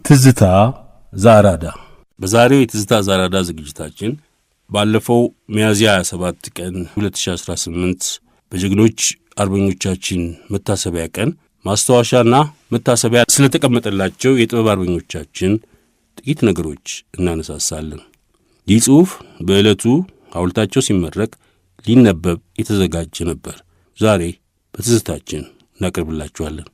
ትዝታ ዛራዳ በዛሬው የትዝታ ዛራዳ ዝግጅታችን ባለፈው ሚያዝያ 27 ቀን 2018 በጀግኖች አርበኞቻችን መታሰቢያ ቀን ማስተዋሻና መታሰቢያ ስለተቀመጠላቸው የጥበብ አርበኞቻችን ጥቂት ነገሮች እናነሳሳለን። ይህ ጽሑፍ በዕለቱ ሐውልታቸው ሲመረቅ ሊነበብ የተዘጋጀ ነበር። ዛሬ በትዝታችን እናቀርብላችኋለን።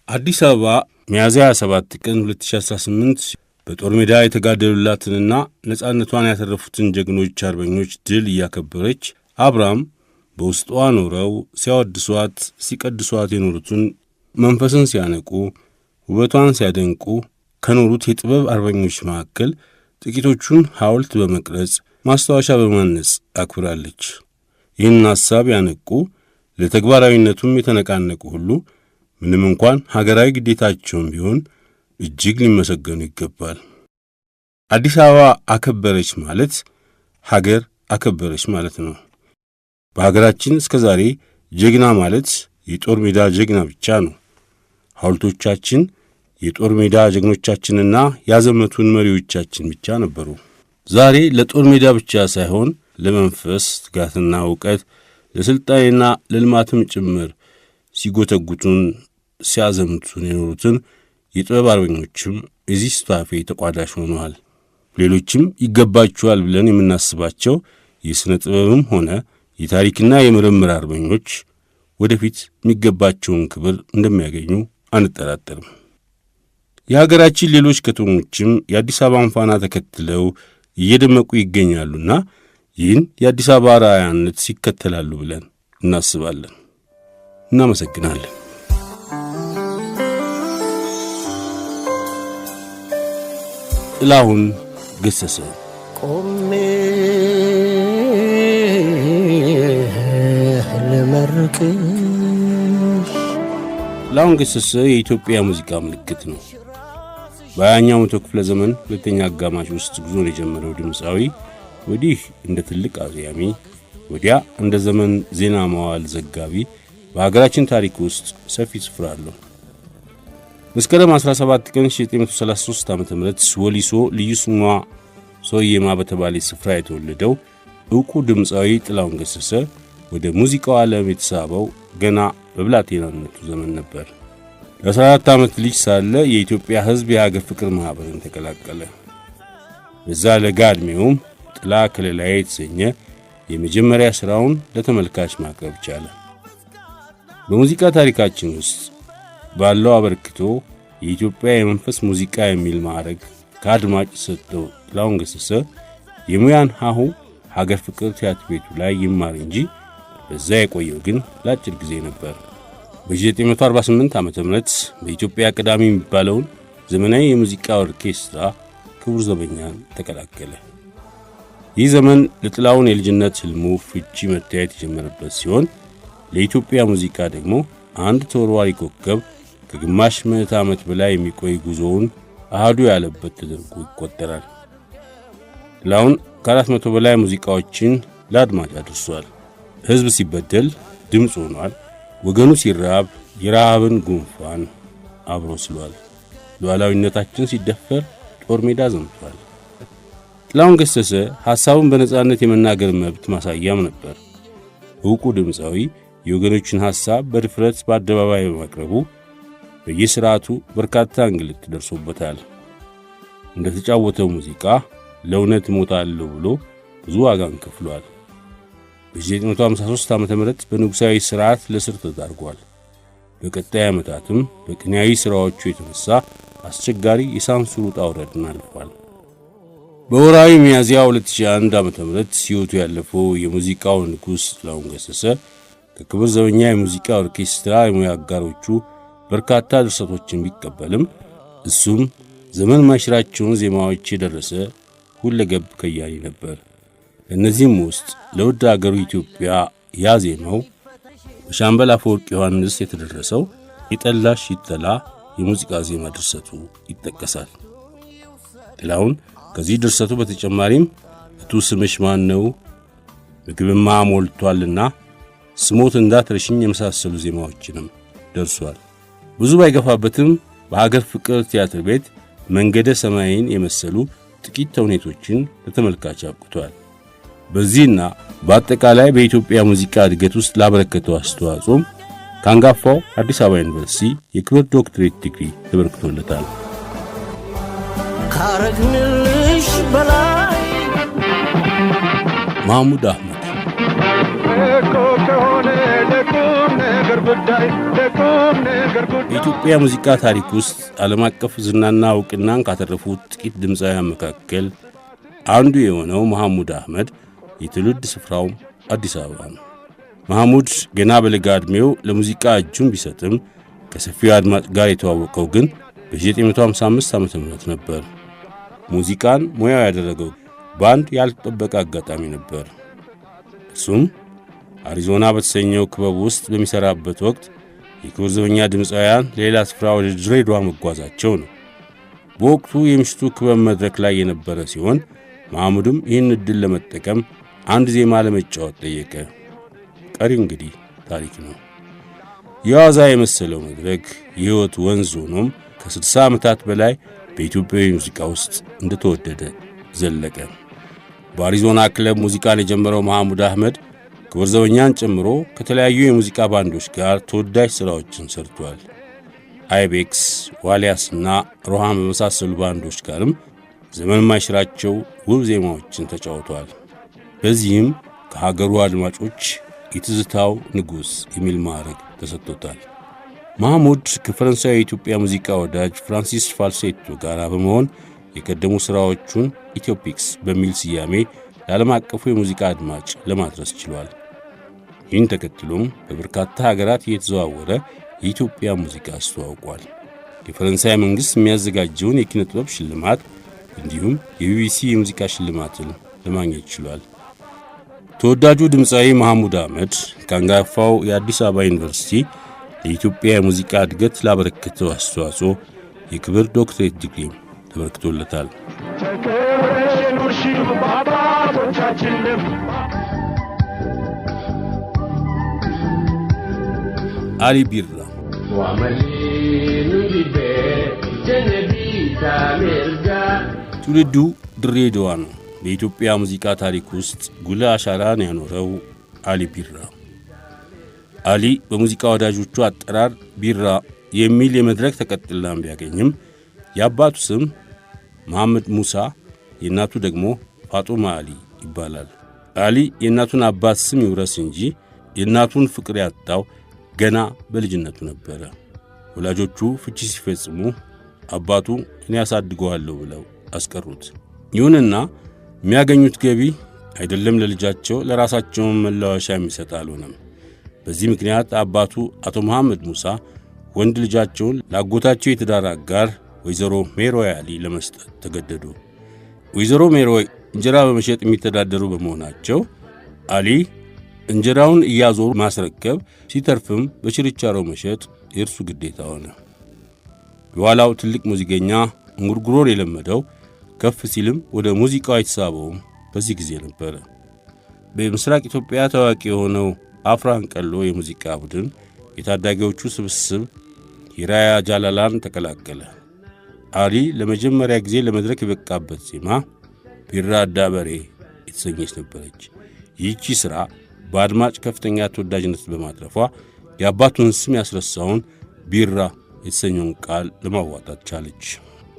አዲስ አበባ ሚያዝያ 27 ቀን 2018 በጦር ሜዳ የተጋደሉላትንና ነጻነቷን ያተረፉትን ጀግኖች አርበኞች ድል እያከበረች አብራም በውስጧ ኖረው ሲያወድሷት ሲቀድሷት የኖሩትን መንፈስን ሲያነቁ ውበቷን ሲያደንቁ ከኖሩት የጥበብ አርበኞች መካከል ጥቂቶቹን ሐውልት በመቅረጽ ማስታወሻ በማነጽ አክብራለች። ይህን ሐሳብ ያነቁ ለተግባራዊነቱም የተነቃነቁ ሁሉ ምንም እንኳን ሀገራዊ ግዴታቸውም ቢሆን እጅግ ሊመሰገኑ ይገባል። አዲስ አበባ አከበረች ማለት ሀገር አከበረች ማለት ነው። በሀገራችን እስከ ዛሬ ጀግና ማለት የጦር ሜዳ ጀግና ብቻ ነው። ሐውልቶቻችን የጦር ሜዳ ጀግኖቻችንና ያዘመቱን መሪዎቻችን ብቻ ነበሩ። ዛሬ ለጦር ሜዳ ብቻ ሳይሆን ለመንፈስ ትጋትና ዕውቀት፣ ለሥልጣኔና ለልማትም ጭምር ሲጎተጉቱን ሲያዘምቱን የኖሩትን የጥበብ አርበኞችም የዚህ ስታፌ ተቋዳሽ ሆነዋል። ሌሎችም ይገባቸዋል ብለን የምናስባቸው የሥነ ጥበብም ሆነ የታሪክና የምርምር አርበኞች ወደፊት የሚገባቸውን ክብር እንደሚያገኙ አንጠራጠርም። የሀገራችን ሌሎች ከተሞችም የአዲስ አበባን ፋና ተከትለው እየደመቁ ይገኛሉና ይህን የአዲስ አበባ ራዕያነት ሲከተላሉ ብለን እናስባለን። እናመሰግናለን። ጥላሁን ገሰሰ ቆሜ ልመርቅሽ። ጥላሁን ገሰሰ የኢትዮጵያ ሙዚቃ ምልክት ነው። በ20ኛው መቶ ክፍለ ዘመን ሁለተኛ አጋማሽ ውስጥ ጉዞን የጀመረው ድምፃዊ ወዲህ እንደ ትልቅ አዝያሚ፣ ወዲያ እንደ ዘመን ዜና መዋዕል ዘጋቢ በሀገራችን ታሪክ ውስጥ ሰፊ ስፍራ አለው። መስከረም 17 ቀን 1933 ዓ.ም ወሊሶ ልዩ ስሟ ሶየማ በተባለ ስፍራ የተወለደው ዕውቁ ድምፃዊ ጥላሁን ገሰሰ ወደ ሙዚቃው ዓለም የተሳበው ገና በብላቴናነቱ ዘመን ነበር። የ14 ዓመት ልጅ ሳለ የኢትዮጵያ ሕዝብ የሀገር ፍቅር ማኅበርን ተቀላቀለ። በዛ ለጋ ዕድሜውም ጥላ ከለላዬ የተሰኘ የመጀመሪያ ሥራውን ለተመልካች ማቅረብ ቻለ። በሙዚቃ ታሪካችን ውስጥ ባለው አበርክቶ የኢትዮጵያ የመንፈስ ሙዚቃ የሚል ማዕረግ ከአድማጭ ሰጠው ጥላሁን ገሰሰ የሙያን ሀሁ ሀገር ፍቅር ቲያትር ቤቱ ላይ ይማር እንጂ በዛ የቆየው ግን ለአጭር ጊዜ ነበር። በ1948 ዓ.ም በኢትዮጵያ ቀዳሚ የሚባለውን ዘመናዊ የሙዚቃ ኦርኬስትራ ክቡር ዘበኛን ተቀላቀለ። ይህ ዘመን ለጥላሁን የልጅነት ሕልሙ ፍቺ መታየት የጀመረበት ሲሆን ለኢትዮጵያ ሙዚቃ ደግሞ አንድ ተወርዋሪ ኮከብ ከግማሽ ምዕተ ዓመት በላይ የሚቆይ ጉዞውን አሃዱ ያለበት ተደርጎ ይቆጠራል። ጥላሁን ከ400 በላይ ሙዚቃዎችን ለአድማጭ አድርሷል። ሕዝብ ሲበደል ድምፅ ሆኗል። ወገኑ ሲራብ የረሃብን ጉንፋን አብሮ ስሏል። ሉዓላዊነታችን ሲደፈር ጦር ሜዳ ዘምቷል። ጥላሁን ገሰሰ ሐሳቡን በነጻነት የመናገር መብት ማሳያም ነበር። ዕውቁ ድምፃዊ የወገኖችን ሐሳብ በድፍረት በአደባባይ በማቅረቡ በየሥርዓቱ በርካታ እንግልት ደርሶበታል። እንደ ተጫወተው ሙዚቃ ለእውነት እሞታለሁ ብሎ ብዙ ዋጋን ከፍሏል። በ1953 ዓ.ም በንጉሣዊ ሥርዓት ለስር ተዳርጓል። በቀጣይ ዓመታትም በቅኔያዊ ሥራዎቹ የተነሣ አስቸጋሪ የሳንሱር ውጣ ውረድን አልፏል። በወርሃዊ ሚያዝያ 2001 ዓ.ም ሕይወቱ ያለፈው የሙዚቃው ንጉሥ ጥላሁን ገሰሰ ከክብር ዘበኛ የሙዚቃ ኦርኬስትራ የሙያ አጋሮቹ በርካታ ድርሰቶችን ቢቀበልም እሱም ዘመን ማይሽራቸውን ዜማዎች የደረሰ ሁለገብ ከያኒ ነበር። እነዚህም ውስጥ ለውድ አገሩ ኢትዮጵያ ያዜመው በሻምበል አፈወርቅ ዮሐንስ የተደረሰው የጠላሽ ይጠላ የሙዚቃ ዜማ ድርሰቱ ይጠቀሳል። ጥላሁን ከዚህ ድርሰቱ በተጨማሪም እቱ ስምሽ ማን ነው፣ ምግብማ ሞልቷልና፣ ስሞት እንዳትረሽኝ የመሳሰሉ ዜማዎችንም ደርሷል። ብዙ ባይገፋበትም በሀገር ፍቅር ቲያትር ቤት መንገደ ሰማይን የመሰሉ ጥቂት ተውኔቶችን ለተመልካች አብቅቷል። በዚህና በአጠቃላይ በኢትዮጵያ ሙዚቃ እድገት ውስጥ ላበረከተው አስተዋጽኦም ከአንጋፋው አዲስ አበባ ዩኒቨርሲቲ የክብር ዶክትሬት ዲግሪ ተበርክቶለታል። ካረግንልሽ በላይ መሐሙድ አህመድ በኢትዮጵያ ሙዚቃ ታሪክ ውስጥ ዓለም አቀፍ ዝናና ዕውቅናን ካተረፉት ጥቂት ድምፃውያን መካከል አንዱ የሆነው መሐሙድ አህመድ የትውልድ ስፍራውም አዲስ አበባ ነው። መሐሙድ ገና በለጋ ዕድሜው ለሙዚቃ እጁን ቢሰጥም ከሰፊው አድማጭ ጋር የተዋወቀው ግን በ1955 ዓ.ም ነበር። ሙዚቃን ሙያው ያደረገው በአንድ ያልተጠበቀ አጋጣሚ ነበር። እሱም አሪዞና በተሰኘው ክበብ ውስጥ በሚሰራበት ወቅት የክብር ዘበኛ ድምፃውያን ሌላ ስፍራ ወደ ድሬዳዋ መጓዛቸው ነው። በወቅቱ የምሽቱ ክበብ መድረክ ላይ የነበረ ሲሆን መሐሙድም ይህን ዕድል ለመጠቀም አንድ ዜማ ለመጫወት ጠየቀ። ቀሪው እንግዲህ ታሪክ ነው። የዋዛ የመሰለው መድረክ የሕይወት ወንዝ ሆኖም ከ60 ዓመታት በላይ በኢትዮጵያዊ ሙዚቃ ውስጥ እንደተወደደ ዘለቀ። በአሪዞና ክለብ ሙዚቃን የጀመረው መሐሙድ አህመድ ክብር ዘበኛን ጨምሮ ከተለያዩ የሙዚቃ ባንዶች ጋር ተወዳጅ ሥራዎችን ሰርቷል። አይቤክስ፣ ዋሊያስና ሮሃም በመሳሰሉ ባንዶች ጋርም ዘመን ማይሽራቸው ውብ ዜማዎችን ተጫውቷል። በዚህም ከሀገሩ አድማጮች የትዝታው ንጉሥ የሚል ማዕረግ ተሰጥቶታል። መሐሙድ ከፈረንሳዊ የኢትዮጵያ ሙዚቃ ወዳጅ ፍራንሲስ ፋልሴቶ ጋር በመሆን የቀደሙ ሥራዎቹን ኢትዮፒክስ በሚል ስያሜ ለዓለም አቀፉ የሙዚቃ አድማጭ ለማድረስ ችሏል። ይህን ተከትሎም በበርካታ ሀገራት እየተዘዋወረ የኢትዮጵያ ሙዚቃ አስተዋውቋል። የፈረንሳይ መንግሥት የሚያዘጋጀውን የኪነ ጥበብ ሽልማት እንዲሁም የቢቢሲ የሙዚቃ ሽልማትን ለማግኘት ችሏል። ተወዳጁ ድምፃዊ መሐሙድ አህመድ ከአንጋፋው የአዲስ አበባ ዩኒቨርሲቲ ለኢትዮጵያ የሙዚቃ እድገት ላበረከተው አስተዋጽኦ የክብር ዶክትሬት ዲግሪ ተበርክቶለታል። አሊ ቢራ ትውልዱ ድሬዳዋ ነው። በኢትዮጵያ ሙዚቃ ታሪክ ውስጥ ጉልህ አሻራን ያኖረው አሊ ቢራ። አሊ በሙዚቃ ወዳጆቹ አጠራር ቢራ የሚል የመድረክ ተቀጥላም ቢያገኝም የአባቱ ስም መሐመድ ሙሳ፣ የእናቱ ደግሞ ፋጡማ አሊ ይባላል። አሊ የእናቱን አባት ስም ይውረስ እንጂ የእናቱን ፍቅር ያጣው ገና በልጅነቱ ነበረ። ወላጆቹ ፍቺ ሲፈጽሙ አባቱ እኔ ያሳድገዋለሁ ብለው አስቀሩት። ይሁንና የሚያገኙት ገቢ አይደለም ለልጃቸው ለራሳቸውን መላወሻ የሚሰጥ አልሆነም። በዚህ ምክንያት አባቱ አቶ መሐመድ ሙሳ ወንድ ልጃቸውን ላጎታቸው የትዳር አጋር ወይዘሮ ሜሮይ አሊ ለመስጠት ተገደዱ። ወይዘሮ ሜሮይ እንጀራ በመሸጥ የሚተዳደሩ በመሆናቸው አሊ እንጀራውን እያዞሩ ማስረከብ፣ ሲተርፍም በችርቻሮ መሸጥ የእርሱ ግዴታ ሆነ። የኋላው ትልቅ ሙዚቀኛ እንጉርጉሮን የለመደው ከፍ ሲልም ወደ ሙዚቃው የተሳበውም በዚህ ጊዜ ነበረ። በምስራቅ ኢትዮጵያ ታዋቂ የሆነው አፍራን ቀሎ የሙዚቃ ቡድን የታዳጊዎቹ ስብስብ ሂራያ ጃላላን ተቀላቀለ። አሊ ለመጀመሪያ ጊዜ ለመድረክ የበቃበት ዜማ ቢራ አዳበሬ የተሰኘች ነበረች። ይህቺ ሥራ በአድማጭ ከፍተኛ ተወዳጅነት በማትረፏ የአባቱን ስም ያስረሳውን ቢራ የተሰኘውን ቃል ለማዋጣት ቻለች።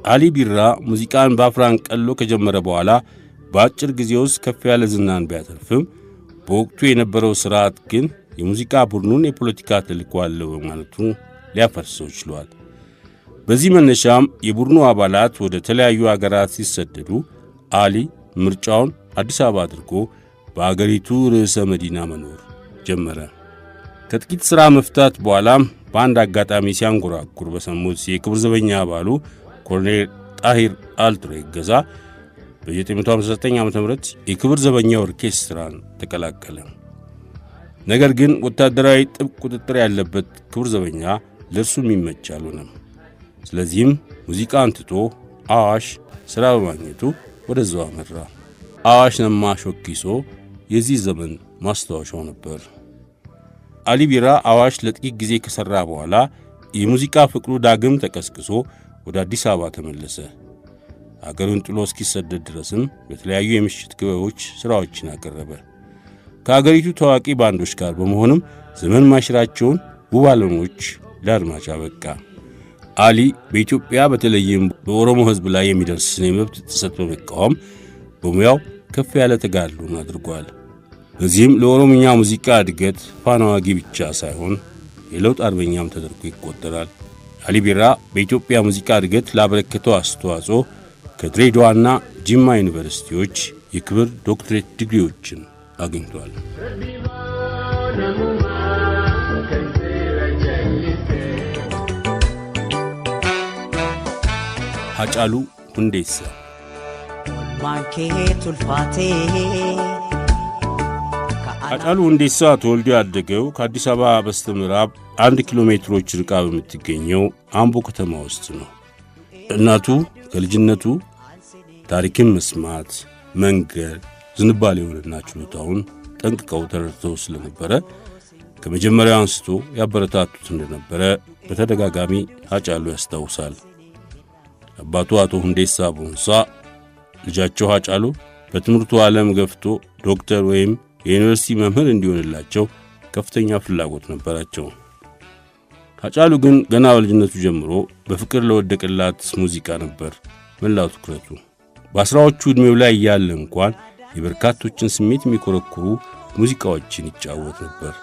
አሊ ቢራ ሙዚቃን በአፍራን ቀሎ ከጀመረ በኋላ በአጭር ጊዜ ውስጥ ከፍ ያለ ዝናን ቢያተርፍም በወቅቱ የነበረው ሥርዓት ግን የሙዚቃ ቡድኑን የፖለቲካ ተልዕኮ አለው በማለቱ ሊያፈርሰው ችሏል። በዚህ መነሻም የቡድኑ አባላት ወደ ተለያዩ አገራት ሲሰደዱ አሊ ምርጫውን አዲስ አበባ አድርጎ በአገሪቱ ርዕሰ መዲና መኖር ጀመረ። ከጥቂት ሥራ መፍታት በኋላም በአንድ አጋጣሚ ሲያንጎራጉር በሰሙት የክብር ዘበኛ አባሉ ኮሎኔል ጣሂር አልትሬ ገዛ በ1959 ዓ.ም የክብር ዘበኛ ኦርኬስትራን ተቀላቀለ። ነገር ግን ወታደራዊ ጥብቅ ቁጥጥር ያለበት ክብር ዘበኛ ለእርሱ የሚመች አልሆነም። ስለዚህም ሙዚቃን ትቶ አዋሽ ሥራ በማግኘቱ ወደዛው አመራ። አዋሽ ነማ ሾኪሶ የዚህ ዘመን ማስታወሻው ነበር። አሊ ቢራ አዋሽ ለጥቂት ጊዜ ከሠራ በኋላ የሙዚቃ ፍቅሩ ዳግም ተቀስቅሶ ወደ አዲስ አበባ ተመለሰ። አገሩን ጥሎ እስኪሰደድ ድረስም በተለያዩ የምሽት ክበቦች ሥራዎችን አቀረበ። ከአገሪቱ ታዋቂ ባንዶች ጋር በመሆንም ዘመን ማሽራቸውን ውብ አልበሞች ለአድማጭ አበቃ። አሊ በኢትዮጵያ በተለይም በኦሮሞ ሕዝብ ላይ የሚደርስን የመብት ጥሰት በመቃወም በሙያው ከፍ ያለ ተጋድሎን አድርጓል። በዚህም ለኦሮምኛ ሙዚቃ እድገት ፋና ወጊ ብቻ ሳይሆን የለውጥ አርበኛም ተደርጎ ይቆጠራል። አሊ ቢራ በኢትዮጵያ ሙዚቃ እድገት ላበረከተው አስተዋጽኦ ከድሬዳዋና ጅማ ዩኒቨርሲቲዎች የክብር ዶክትሬት ዲግሪዎችን አግኝቷል። ሃጫሉ ሁንዴሳ ሃጫሉ ሁንዴሳ ተወልዶ ያደገው ከአዲስ አበባ በስተምዕራብ 1 ኪሎ ሜትሮች ርቃ በምትገኘው አምቦ ከተማ ውስጥ ነው። እናቱ ከልጅነቱ ታሪክን መስማት፣ መንገር፣ ዝንባሌውንና ችሎታውን ጠንቅቀው ተረድተው ስለነበረ ከመጀመሪያው አንስቶ ያበረታቱት እንደነበረ በተደጋጋሚ ሃጫሉ ያስታውሳል። አባቱ አቶ ሁንዴሳ ቦንሳ ልጃቸው ሃጫሉ በትምህርቱ ዓለም ገፍቶ ዶክተር ወይም የዩኒቨርሲቲ መምህር እንዲሆንላቸው ከፍተኛ ፍላጎት ነበራቸው። ሃጫሉ ግን ገና በልጅነቱ ጀምሮ በፍቅር ለወደቀላት ሙዚቃ ነበር መላው ትኩረቱ። በአስራዎቹ ዕድሜው ላይ ያለ እንኳን የበርካቶችን ስሜት የሚኮረኩሩ ሙዚቃዎችን ይጫወት ነበር።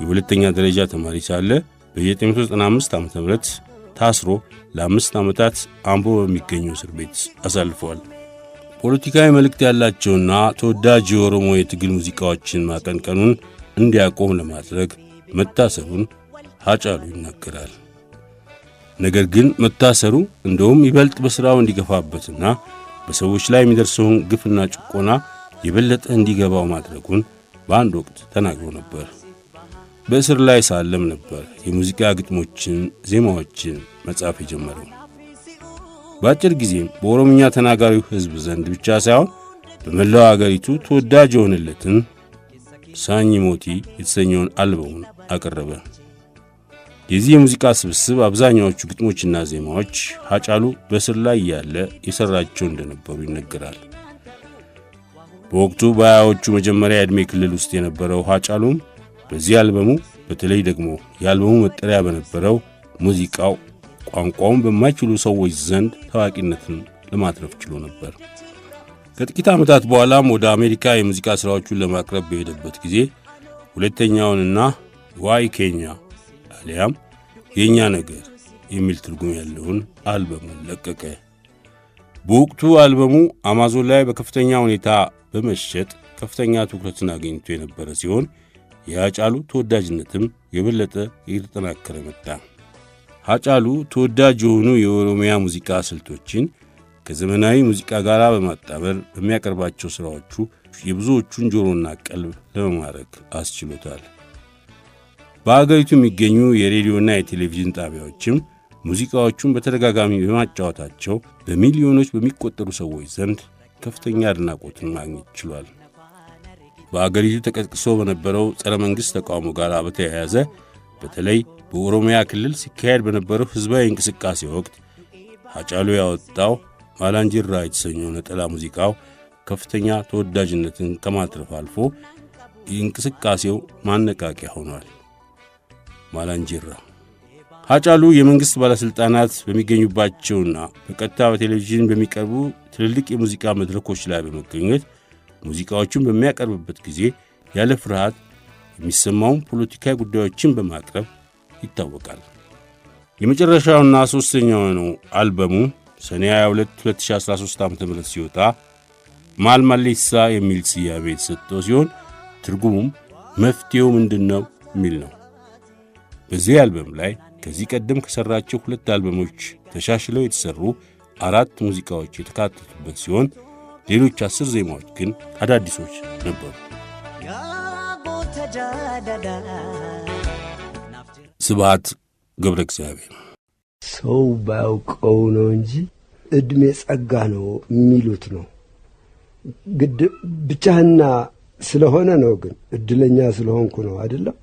የሁለተኛ ደረጃ ተማሪ ሳለ በ1995 ዓ.ም ታስሮ ለ5 ዓመታት አምቦ በሚገኘው እስር ቤት አሳልፏል። ፖለቲካዊ መልእክት ያላቸውና ተወዳጅ የኦሮሞ የትግል ሙዚቃዎችን ማቀንቀኑን እንዲያቆም ለማድረግ መታሰሩን ሃጫሉ ይናገራል። ነገር ግን መታሰሩ እንደውም ይበልጥ በሥራው እንዲገፋበትና በሰዎች ላይ የሚደርሰውን ግፍና ጭቆና የበለጠ እንዲገባው ማድረጉን በአንድ ወቅት ተናግሮ ነበር። በእስር ላይ ሳለም ነበር የሙዚቃ ግጥሞችን፣ ዜማዎችን መጻፍ የጀመረው። በአጭር ጊዜም በኦሮምኛ ተናጋሪው ሕዝብ ዘንድ ብቻ ሳይሆን በመላው አገሪቱ ተወዳጅ የሆነለትን ሳኝ ሞቲ የተሰኘውን አልበሙን አቀረበ። የዚህ የሙዚቃ ስብስብ አብዛኛዎቹ ግጥሞችና ዜማዎች ሃጫሉ በእስር ላይ ያለ የሠራቸው እንደነበሩ ይነገራል። በወቅቱ በሃያዎቹ መጀመሪያ ዕድሜ ክልል ውስጥ የነበረው ሃጫሉም በዚህ አልበሙ በተለይ ደግሞ የአልበሙ መጠሪያ በነበረው ሙዚቃው ቋንቋውን በማይችሉ ሰዎች ዘንድ ታዋቂነትን ለማትረፍ ችሎ ነበር። ከጥቂት ዓመታት በኋላም ወደ አሜሪካ የሙዚቃ ሥራዎቹን ለማቅረብ በሄደበት ጊዜ ሁለተኛውንና ዋይ ኬኛ አሊያም የኛ ነገር የሚል ትርጉም ያለውን አልበሙን ለቀቀ። በወቅቱ አልበሙ አማዞን ላይ በከፍተኛ ሁኔታ በመሸጥ ከፍተኛ ትኩረትን አግኝቶ የነበረ ሲሆን የሃጫሉ ተወዳጅነትም የበለጠ እየተጠናከረ መጣ። ሃጫሉ ተወዳጅ የሆኑ የኦሮሚያ ሙዚቃ ስልቶችን ከዘመናዊ ሙዚቃ ጋር በማጣመር በሚያቀርባቸው ሥራዎቹ የብዙዎቹን ጆሮና ቀልብ ለመማረክ አስችሎታል። በአገሪቱ የሚገኙ የሬዲዮና የቴሌቪዥን ጣቢያዎችም ሙዚቃዎቹን በተደጋጋሚ በማጫወታቸው በሚሊዮኖች በሚቆጠሩ ሰዎች ዘንድ ከፍተኛ አድናቆትን ማግኘት ችሏል። በአገሪቱ ተቀስቅሶ በነበረው ጸረ መንግሥት ተቃውሞ ጋር በተያያዘ በተለይ በኦሮሚያ ክልል ሲካሄድ በነበረው ሕዝባዊ እንቅስቃሴ ወቅት ሃጫሉ ያወጣው ማላንጂራ የተሰኘው ነጠላ ሙዚቃው ከፍተኛ ተወዳጅነትን ከማትረፍ አልፎ የእንቅስቃሴው ማነቃቂያ ሆኗል። ማላንጂራ ሃጫሉ የመንግሥት ባለሥልጣናት በሚገኙባቸውና በቀጥታ በቴሌቪዥን በሚቀርቡ ትልልቅ የሙዚቃ መድረኮች ላይ በመገኘት ሙዚቃዎቹን በሚያቀርብበት ጊዜ ያለ ፍርሃት የሚሰማውን ፖለቲካዊ ጉዳዮችን በማቅረብ ይታወቃል። የመጨረሻውና ሦስተኛው ነው አልበሙ ሰኔ 22 2013 ዓ.ም ሲወጣ ማልማሌሳ የሚል ስያሜ የተሰጠው ሲሆን ትርጉሙም መፍትሄው ምንድነው የሚል ነው። በዚህ አልበም ላይ ከዚህ ቀደም ከሠራቸው 2 አልበሞች ተሻሽለው የተሠሩ 4 ሙዚቃዎች የተካተቱበት ሲሆን ሌሎች 10 ዜማዎች ግን አዳዲሶች ነበሩ። ስብሐት ገብረ እግዚአብሔር። ሰው ባያውቀው ነው እንጂ ዕድሜ ጸጋ ነው የሚሉት ነው። ግድ ብቻህና ስለሆነ ነው። ግን እድለኛ ስለሆንኩ ነው አይደለም።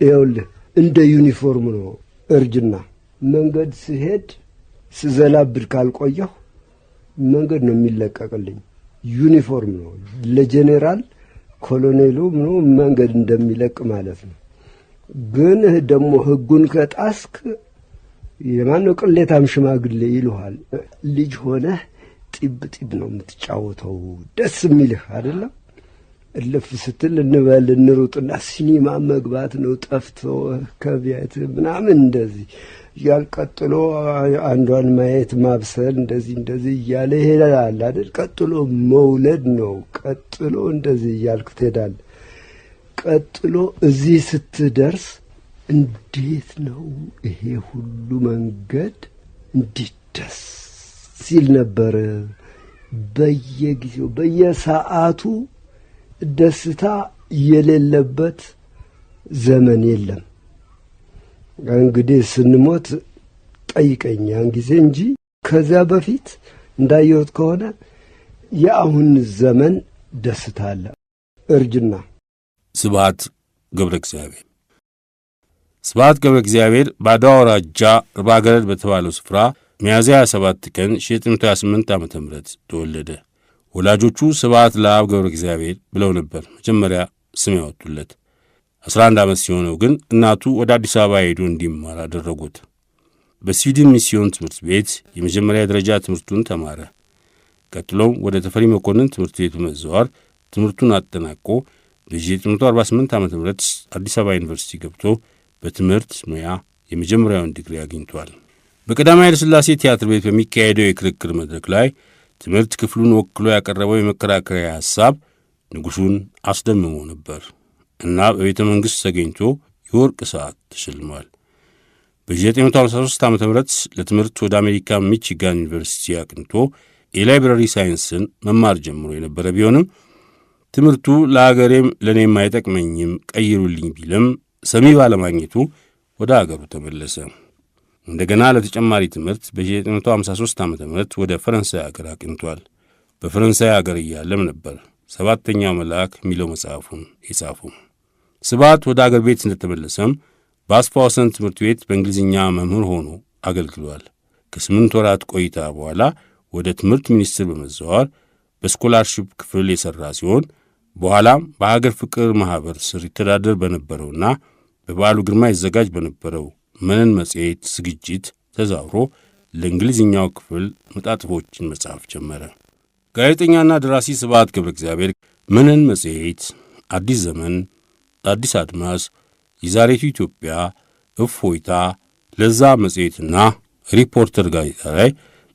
ይኸውልህ እንደ ዩኒፎርም ነው እርጅና መንገድ ስሄድ ስዘላብድ ካልቆየሁ መንገድ ነው የሚለቀቅልኝ። ዩኒፎርም ነው ለጄኔራል ኮሎኔሉ ምኑ መንገድ እንደሚለቅ ማለት ነው። ግን ደግሞ ህጉን ከጣስክ የማነው ቅሌታም ሽማግሌ ይልሃል። ልጅ ሆነህ ጢብ ነው የምትጫወተው፣ ደስ የሚልህ አይደለም። እልፍ ስትል እንበል እንሩጥና ሲኒማ መግባት ነው ጠፍቶ ከቤት ምናምን እንደዚህ ያልቀጥሎ አንዷን ማየት ማብሰል እንደዚህ እያለ ይሄዳል አይደል? ቀጥሎ መውለድ ነው። ቀጥሎ እንደዚህ እያልክ ትሄዳለህ። ቀጥሎ እዚህ ስትደርስ እንዴት ነው ይሄ ሁሉ መንገድ እንዴት ደስ ሲል ነበር። በየጊዜው በየሰዓቱ ደስታ የሌለበት ዘመን የለም። እንግዲህ ስንሞት ጠይቀኝ ያን ጊዜ እንጂ ከዚያ በፊት እንዳየሁት ከሆነ የአሁን ዘመን ደስታ አለ። እርጅና ስብሐት ገብረ እግዚአብሔር ስብሐት ገብረ እግዚአብሔር በአድዋ አውራጃ ርባገረድ በተባለው ስፍራ ሚያዝያ 27 ቀን 1928 ዓ.ም ተወለደ። ወላጆቹ ስብሐት ለአብ ገብረ እግዚአብሔር ብለው ነበር መጀመሪያ ስም ያወጡለት። 11 ዓመት ሲሆነው ግን እናቱ ወደ አዲስ አበባ ሄዶ እንዲማር አደረጉት። በስዊድን ሚስዮን ትምህርት ቤት የመጀመሪያ ደረጃ ትምህርቱን ተማረ። ቀጥሎም ወደ ተፈሪ መኮንን ትምህርት ቤት በመዘዋወር ትምህርቱን አጠናቆ በ1948 ዓ.ም አዲስ አበባ ዩኒቨርሲቲ ገብቶ በትምህርት ሙያ የመጀመሪያውን ዲግሪ አግኝቷል። በቀዳማዊ ኃይለ ሥላሴ ቲያትር ቤት በሚካሄደው የክርክር መድረክ ላይ ትምህርት ክፍሉን ወክሎ ያቀረበው የመከራከሪያ ሐሳብ ንጉሡን አስደምሞ ነበር እና በቤተ መንግሥት ተገኝቶ የወርቅ ሰዓት ተሸልሟል። በ1953 ዓ.ም ለትምህርት ወደ አሜሪካ ሚቺጋን ዩኒቨርሲቲ አቅንቶ የላይብረሪ ሳይንስን መማር ጀምሮ የነበረ ቢሆንም ትምህርቱ ለአገሬም ለእኔም አይጠቅመኝም ቀይሩልኝ ቢልም ሰሚ ባለማግኘቱ ወደ አገሩ ተመለሰ። እንደገና ለተጨማሪ ትምህርት በ1953 ዓ.ም ወደ ፈረንሳይ አገር አቅንቷል። በፈረንሳይ አገር እያለም ነበር ሰባተኛው መልአክ የሚለው መጽሐፉን የጻፉ። ስብሐት ወደ አገር ቤት እንደተመለሰም በአስፋ ወሰን ትምህርት ቤት በእንግሊዝኛ መምህር ሆኖ አገልግሏል። ከ8 ወራት ቆይታ በኋላ ወደ ትምህርት ሚኒስቴር በመዘዋወር በስኮላርሺፕ ክፍል የሠራ ሲሆን በኋላም በሀገር ፍቅር ማኅበር ስር ይተዳደር በነበረውና በበዓሉ ግርማ ይዘጋጅ በነበረው መነን መጽሔት ዝግጅት ተዛውሮ ለእንግሊዝኛው ክፍል መጣጥፎችን መጻፍ ጀመረ። ጋዜጠኛና ደራሲ ስብሐት ገብረ እግዚአብሔር መነን መጽሔት፣ አዲስ ዘመን፣ አዲስ አድማስ፣ የዛሬቱ ኢትዮጵያ፣ እፎይታ፣ ለዛ መጽሔትና ሪፖርተር ጋዜጣ ላይ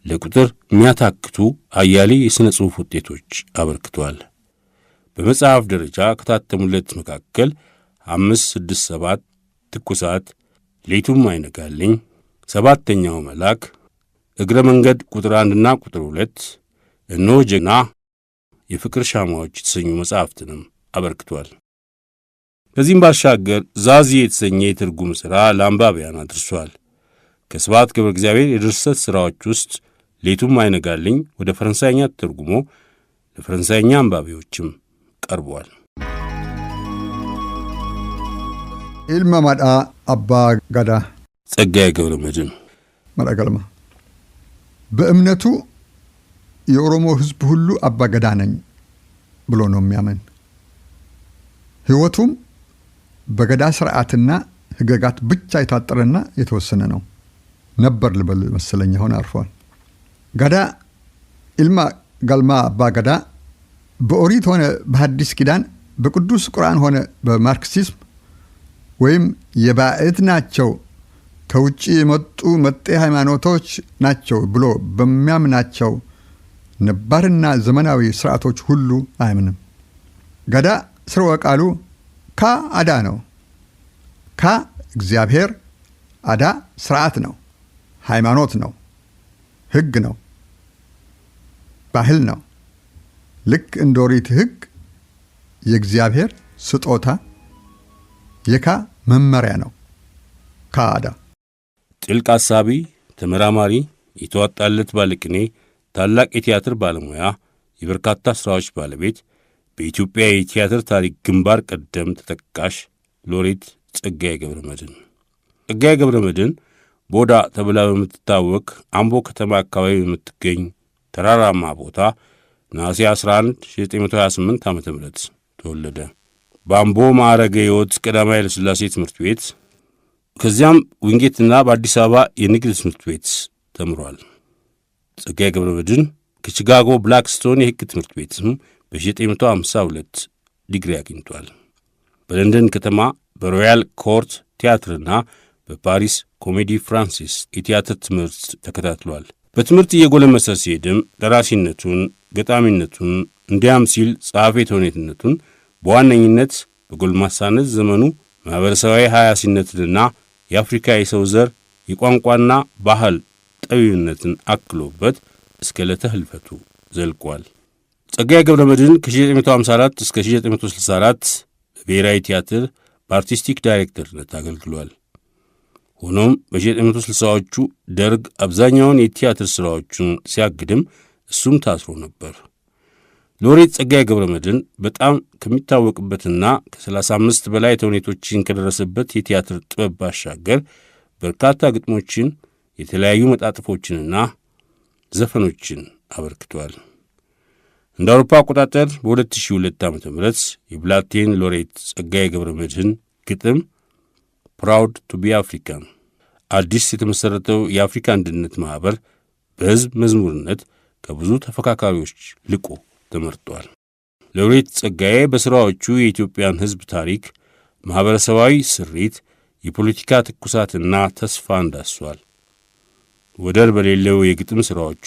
ለቁጥር የሚያታክቱ አያሌ የሥነ ጽሑፍ ውጤቶች አበርክቷል። በመጽሐፍ ደረጃ ከታተሙለት መካከል 567 ትኩሳት፣ ሌቱም አይነጋልኝ፣ ሰባተኛው መልአክ፣ እግረ መንገድ ቁጥር 1ና ቁጥር 2፣ እነሆ ጀግና፣ የፍቅር ሻማዎች የተሰኙ መጽሐፍትንም አበርክቷል። ከዚህም ባሻገር ዛዚ የተሰኘ የትርጉም ሥራ ለአንባቢያን አድርሷል። ከስብሐት ገብረ እግዚአብሔር የድርሰት ሥራዎች ውስጥ ሌቱም አይነጋልኝ ወደ ፈረንሳይኛ ተተርጉሞ ለፈረንሳይኛ አንባቢዎችም ቀርቧል። ኢልማ ማዳ አባ ገዳ ጸጋዬ ገብረ መድኅን መረገልማ በእምነቱ የኦሮሞ ሕዝብ ሁሉ አባ ገዳ ነኝ ብሎ ነው የሚያምን። ሕይወቱም በገዳ ሥርዓትና ሕገጋት ብቻ የታጠረና የተወሰነ ነው ነበር ልበል መሰለኝ። አሁን አርፏል። ገዳ ኢልማ ገልማ አባ ገዳ በኦሪት ሆነ በሐዲስ ኪዳን በቅዱስ ቁርአን ሆነ በማርክሲዝም ወይም የባዕድ ናቸው ከውጭ የመጡ መጤ ሃይማኖቶች ናቸው ብሎ በሚያምናቸው ነባርና ዘመናዊ ሥርዓቶች ሁሉ አያምንም። ገዳ ስርወ ቃሉ ካ አዳ ነው። ካ እግዚአብሔር፣ አዳ ሥርዓት ነው፣ ሃይማኖት ነው፣ ሕግ ነው፣ ባህል ነው። ልክ እንደ ኦሪት ሕግ የእግዚአብሔር ስጦታ የካ መመሪያ ነው። ካዳ ጥልቅ አሳቢ፣ ተመራማሪ፣ የተዋጣለት ባለቅኔ፣ ታላቅ የቲያትር ባለሙያ፣ የበርካታ ሥራዎች ባለቤት፣ በኢትዮጵያ የቲያትር ታሪክ ግንባር ቀደም ተጠቃሽ ሎሬት ጸጋዬ ገብረ መድኅን ጸጋዬ ገብረመድኅን ቦዳ ተብላ በምትታወቅ አምቦ ከተማ አካባቢ በምትገኝ ተራራማ ቦታ ነሐሴ 11 1928 ዓ.ም ተወለደ። በአምቦ ማዕረገ ሕይወት ቀዳማዊ ኃይለ ሥላሴ ትምህርት ቤት ከዚያም ዊንጌትና በአዲስ አበባ የንግድ ትምህርት ቤት ተምሯል። ጸጋዬ ገብረመድኅን ከቺካጎ ብላክስቶን የሕግ ትምህርት ቤትም በ1952 ዲግሪ አግኝቷል። በለንደን ከተማ በሮያል ኮርት ቲያትርና በፓሪስ ኮሜዲ ፍራንሲስ የቲያትር ትምህርት ተከታትሏል። በትምህርት እየጎለመሰ ሲሄድም ደራሲነቱን፣ ገጣሚነቱን እንዲያም ሲል ጸሐፌ ተውኔትነቱን በዋነኝነት በጎልማሳነት ዘመኑ ማኅበረሰባዊ ሐያሲነትንና የአፍሪካ የሰው ዘር የቋንቋና ባህል ጠቢብነትን አክሎበት እስከ ዕለተ ሕልፈቱ ዘልቋል። ጸጋዬ ገብረመድኅን ከ1954 እስከ 1964 በብሔራዊ ቲያትር በአርቲስቲክ ዳይሬክተርነት አገልግሏል። ሆኖም በ1960ዎቹ ደርግ አብዛኛውን የቲያትር ሥራዎቹን ሲያግድም እሱም ታስሮ ነበር። ሎሬት ጸጋዬ ገብረመድኅን በጣም ከሚታወቅበትና ከ35 በላይ ተውኔቶችን ከደረሰበት የቲያትር ጥበብ ባሻገር በርካታ ግጥሞችን፣ የተለያዩ መጣጥፎችንና ዘፈኖችን አበርክቷል። እንደ አውሮፓ አቆጣጠር በ2002 ዓ.ም የብላቴን ሎሬት ጸጋዬ ገብረመድኅን ግጥም ፕራውድ ቱ ቢ አፍሪካን አዲስ የተመሠረተው የአፍሪካ አንድነት ማኅበር በሕዝብ መዝሙርነት ከብዙ ተፈካካሪዎች ልቆ ተመርጧል። ሎሬት ጸጋዬ በሥራዎቹ የኢትዮጵያን ሕዝብ ታሪክ፣ ማኅበረሰባዊ ስሪት፣ የፖለቲካ ትኩሳትና ተስፋ እንዳስሷል። ወደር በሌለው የግጥም ሥራዎቹ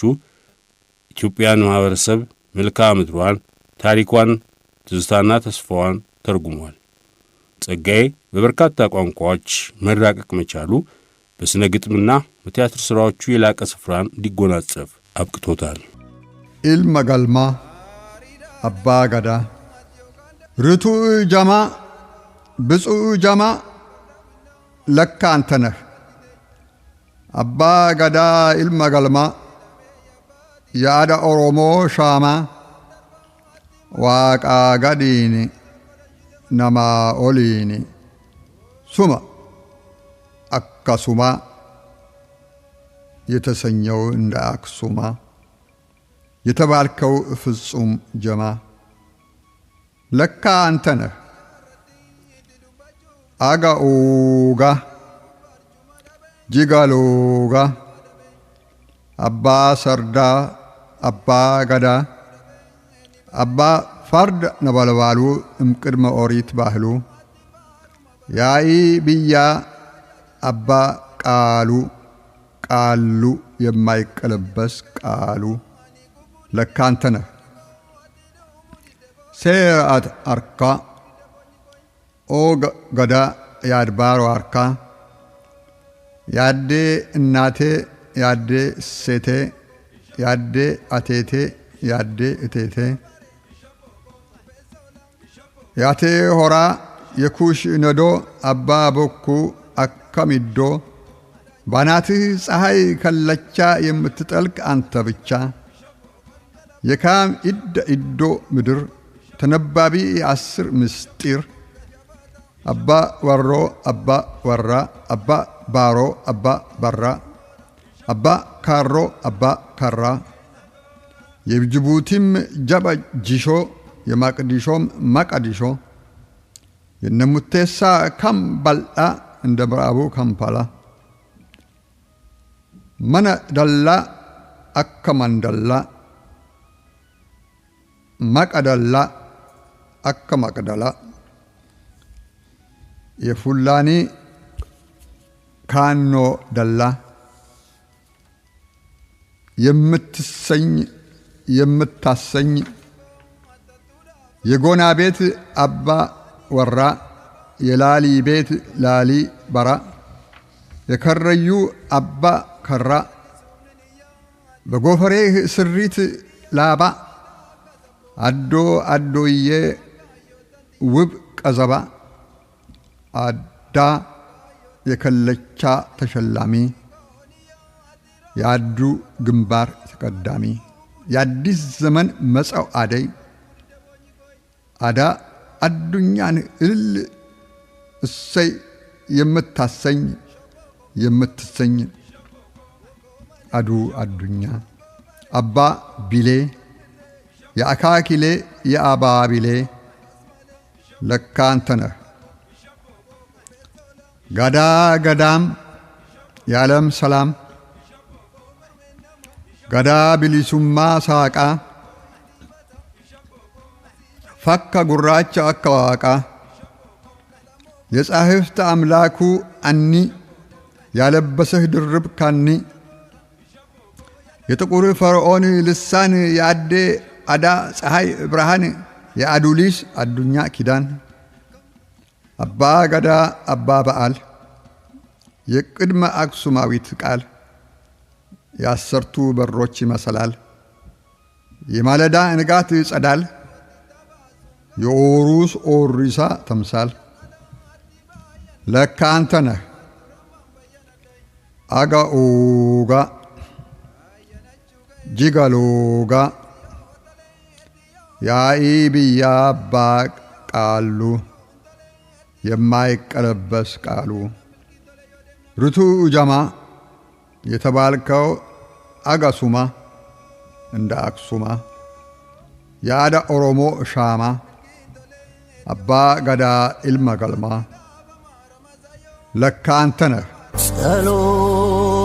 ኢትዮጵያን ማኅበረሰብ መልክዓ ምድሯን፣ ታሪኳን፣ ትዝታና ተስፋዋን ተርጉሟል። ጸጋዬ በበርካታ ቋንቋዎች መራቀቅ መቻሉ በሥነ ግጥምና በቲያትር ሥራዎቹ የላቀ ስፍራን እንዲጎናጸፍ አብቅቶታል። ኢልመ ገልማ አባ ገዳ ርቱዕ ጀማ ብፁዕ ጀማ ለካ አንተ ነህ አባ ገዳ ኢልመ ገልማ የአዳ ኦሮሞ ሻማ ዋቃ ገዲኒ ነማ ኦሊኒ ሱማ አካሱማ የተሰኘው እንደ አክሱማ የተባልከው ፍጹም ጀማ ለካ አንተ ነህ አጋኡጋ ጂጋሎጋ አባ ሰርዳ አባ ገዳ አባ ፈርድ ነበልባሉ እምቅድመ ኦሪት ባህሉ ያኢ ብያ አባ ቃሉ ቃሉ የማይቀለበስ ቃሉ ለካ አንተ ነህ ሴርአት አርካ ኦ ገዳ የአድባሮ አርካ ያዴ እናቴ ያዴ ሴቴ ያዴ አቴቴ ያዴ እቴቴ ያቴ ሆራ የኩሽ ነዶ አባ ቦኩ አከሚዶ ባናትህ ፀሐይ ከለቻ የምትጠልቅ አንተ ብቻ የካም ኢደ ኢዶ ምድር ተነባቢ 10 ምስጢር አባ ወሮ አባ ወራ አባ ባሮ አባ በራ አባ ካሮ አባ ካራ የጅቡቲም ጀባ ጂሾ የማቅዲሾም ማቃዲሾ የነሙቴሳ ካምባልጣ እንደ ምዕራቡ ካምፓላ መነ ደላ አከማንደላ ማቀደላ አከማቀደላ የፉላኒ ካኖ ደላ የምትሰኝ የምታሰኝ የጎና ቤት አባ ወራ የላሊ ቤት ላሊ በራ የከረዩ አባ ከራ በጎፈሬህ ስሪት ላባ አዶ አዶዬ ውብ ቀዘባ አዳ የከለቻ ተሸላሚ የአዱ ግንባር ተቀዳሚ የአዲስ ዘመን መጻው አደይ አዳ አዱኛን እልል እሰይ የምታሰኝ የምትሰኝ አዱ አዱኛ አባ ቢሌ የአካኪሌ የአባ ቢሌ ለካ አንተ ነህ ጋዳ ገዳም የዓለም ሰላም ጋዳ ቢሊሱማ ሳቃ ፈካ ጉራቻ አካዋቃ የጻሕፍት አምላኩ አኒ ያለበሰህ ድርብ ካኒ የጥቁር ፈርዖን ልሳን የአዴ አዳ ፀሐይ ብርሃን የአዱሊስ አዱኛ ኪዳን አባ ገዳ አባ በዓል የቅድመ አክሱማዊት ቃል የአሰርቱ በሮች መሰላል የማለዳ ንጋት ጸዳል የኦሩስ ኦሪሳ ተምሳል ለካ አንተ ነህ አጋኦጋ ጂጋሎጋ ያኢብያ አባ ቃሉ የማይቀለበስ ቃሉ ርቱ ጀማ የተባልከው አጋሱማ እንደ አክሱማ የአዳ ኦሮሞ ሻማ አባ ገዳ ኢልማ ገልማ ለካ አንተ ነህ ጸሎት